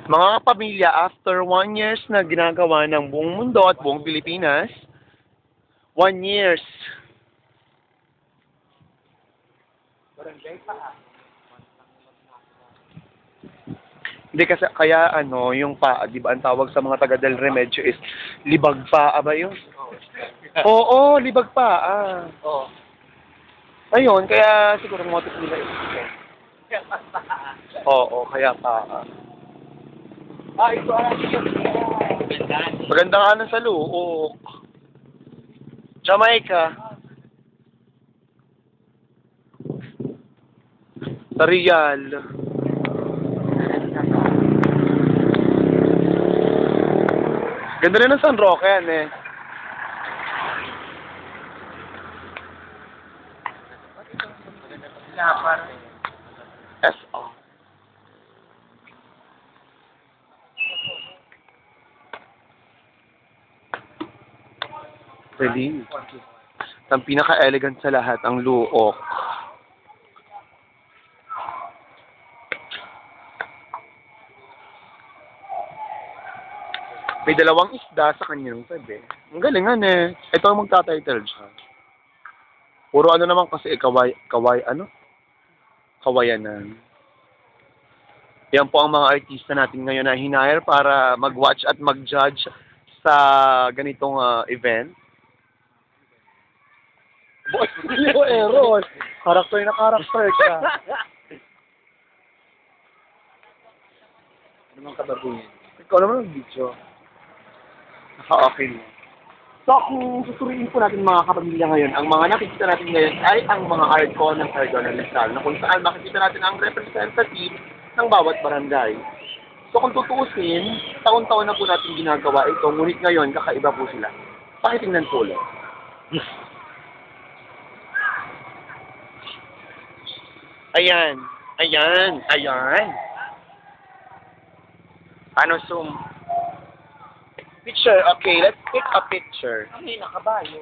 Mga kapamilya, after 1 years na ginagawa ng buong mundo at buong Pilipinas, 1 years. Hindi kasi, kaya ano, yung paa, di ba, ang tawag sa mga taga Del Remedyo is libag paa ba yun? Oo, libag paa. Oo. Ayun, kaya siguro motif nila is oo, kaya paa. Ito Maganda nga na sa luok. Jamaica. Sa Real. Ganda rin ng San Roque yan eh. S.O. Really? Ang pinaka-elegant sa lahat, ang luok. May dalawang isda sa kanyang tabi. Ang galingan eh. Ito ang magta-title siya. Puro ano naman kasi kawayanan. Yan po ang mga artista natin ngayon na hinire para mag-watch at mag-judge sa ganitong event. Boy, Leo Eron. Karakter na karakter ka. Ano mang kababuyan? Ikaw naman ang video. Naka-okay mo. So, kung susuriin po natin mga kapamilya ngayon, ang mga nakikita natin ngayon ay ang mga arco ng Cardona Rizal, na kung saan makikita natin ang representative ng bawat barangay. So, kung tutuusin, taon-taon na po natin ginagawa ito, ngunit ngayon, kakaiba po sila. Pakitingnan po ulit. Ayan. Ayan. Ayan. Ano zoom? Picture. Okay, let's take a picture. Ay, nakabayo.